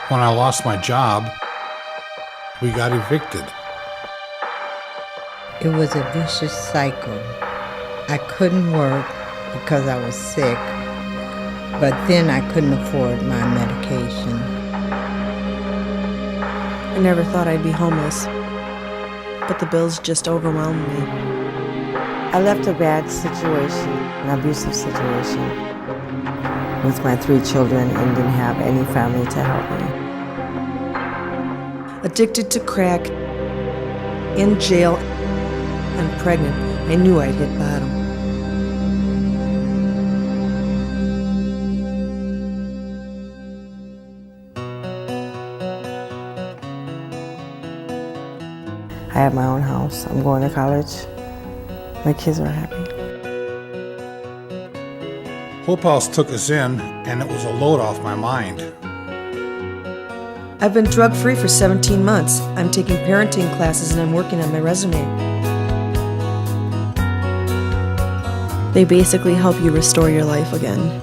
When I lost my job, we got evicted. It was a vicious cycle. I couldn't work because I was sick, but then I couldn't afford my medication. I never thought I'd be homeless, but the bills just overwhelmed me. I left a bad situation, an abusive situation, with my 3 children and didn't have any family to help me. Addicted to crack, in jail, and pregnant, I knew I'd hit bottom. I have my own house. I'm going to college. My kids are happy. Hope House took us in, and it was a load off my mind. I've been drug-free for 17 months. I'm taking parenting classes and I'm working on my resume. They basically help you restore your life again.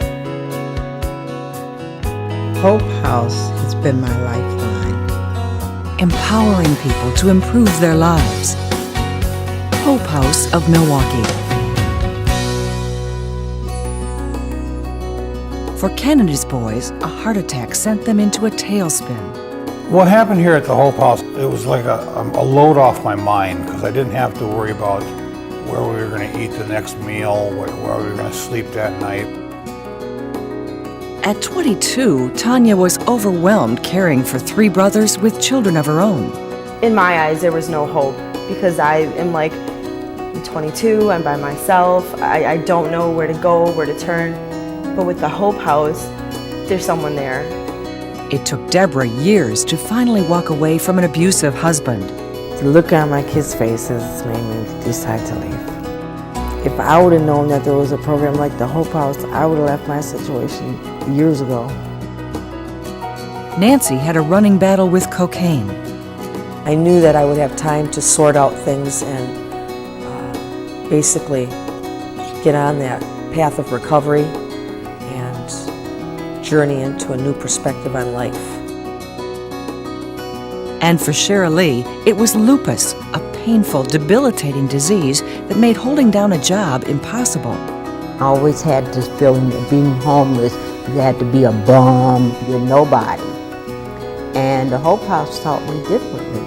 Hope House has been my lifeline. Empowering people to improve their lives. Hope House of Milwaukee. For Kennedy's boys, a heart attack sent them into a tailspin. What happened here at the Hope House, it was like a load off my mind because I didn't have to worry about where we were going to eat the next meal, where we were going to sleep that night. At 22, Tanya was overwhelmed caring for 3 brothers with children of her own. In my eyes, there was no hope because I'm 22, I'm by myself, I don't know where to go, where to turn. But with the Hope House, there's someone there. It took Deborah years to finally walk away from an abusive husband. The look on my kids' faces made me decide to leave. If I would have known that there was a program like the Hope House, I would have left my situation years ago. Nancy had a running battle with cocaine. I knew that I would have time to sort out things and basically get on that path of recovery and journey into a new perspective on life. And for Cheryl Lee, it was lupus, a painful, debilitating disease that made holding down a job impossible. I always had this feeling of being homeless. You had to be a bum, you're nobody. And the Hope House taught me differently,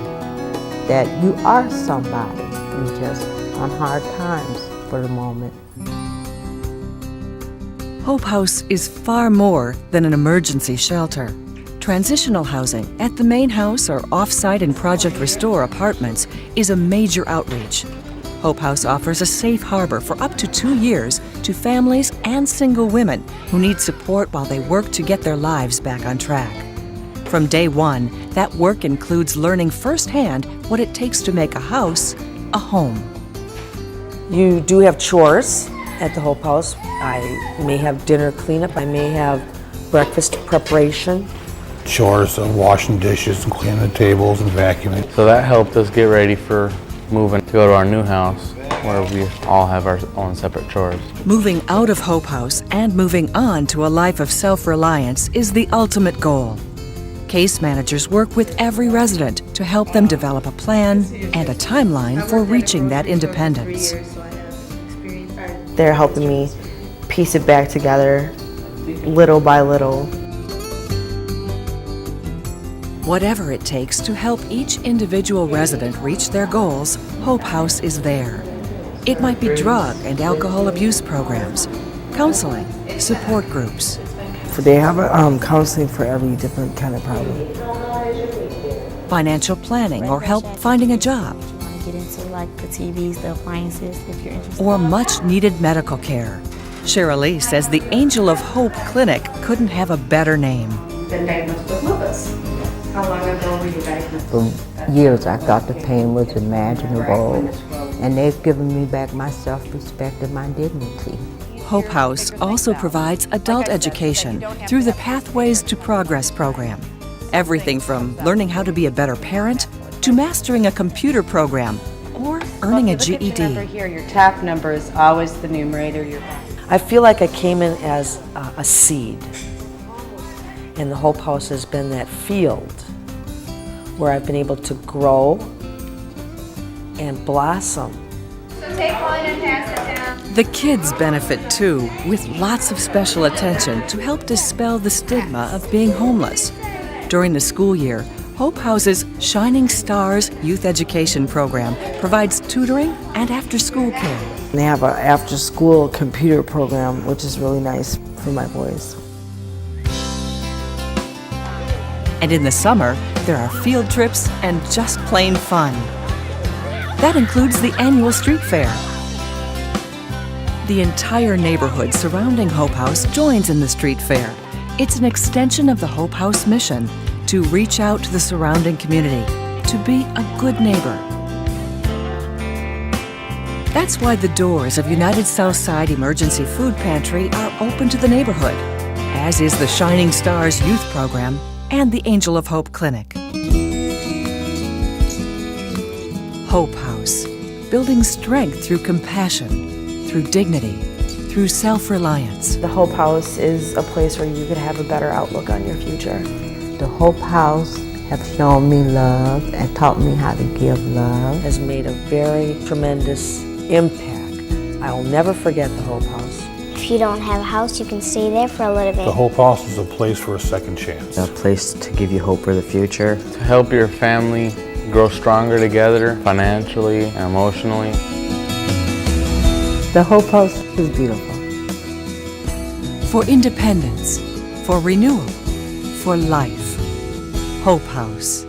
that you are somebody. You're just on hard times for the moment. Hope House is far more than an emergency shelter. Transitional housing at the main house or off-site in Project Restore apartments is a major outreach. Hope House offers a safe harbor for up to 2 years to families and single women who need support while they work to get their lives back on track. From day one, that work includes learning firsthand what it takes to make a house a home. You do have chores at the Hope House. I may have dinner cleanup, I may have breakfast preparation. Chores of washing dishes and cleaning the tables and vacuuming. So that helped us get ready for moving to go to our new house where we all have our own separate chores. Moving out of Hope House and moving on to a life of self-reliance is the ultimate goal. Case managers work with every resident to help them develop a plan and a timeline for reaching that independence. They're helping me piece it back together little by little. Whatever it takes to help each individual resident reach their goals, Hope House is there. It might be drug and alcohol abuse programs, counseling, support groups. They have counseling for every different kind of problem. Financial planning or help finding a job. Get into like the TVs, the appliances, if you're interested. Or much needed medical care. Cheryl Lee says the Angel of Hope Clinic couldn't have a better name. Been diagnosed with lupus. How long ago were you diagnosed? For years I thought the pain was imaginable, and they've given me back my self-respect and my dignity. Hope House also provides adult education through the Pathways to Progress program. Everything from learning how to be a better parent to mastering a computer program or earning a GED. Your number here, your TAP number is always the numerator. I feel like I came in as a seed, And the Hope House has been that field where I've been able to grow and blossom. So take one and pass it down. The kids benefit too, with lots of special attention to help dispel the stigma of being homeless. During the school year, Hope House's Shining Stars Youth Education Program provides tutoring and after-school care. They have an after-school computer program, which is really nice for my boys. And in the summer, there are field trips and just plain fun. That includes the annual street fair. The entire neighborhood surrounding Hope House joins in the street fair. It's an extension of the Hope House mission to reach out to the surrounding community, to be a good neighbor. That's why the doors of United Southside Emergency Food Pantry are open to the neighborhood, as is the Shining Stars Youth Program and the Angel of Hope Clinic. Hope House, building strength through compassion, through dignity, through self-reliance. The Hope House is a place where you could have a better outlook on your future. The Hope House have shown me love and taught me how to give love. Has made a very tremendous impact. I will never forget the Hope House. If you don't have a house, you can stay there for a little bit. The Hope House is a place for a second chance. A place to give you hope for the future. To help your family grow stronger together, financially and emotionally. The Hope House is beautiful. For independence, for renewal, for life. Hope House.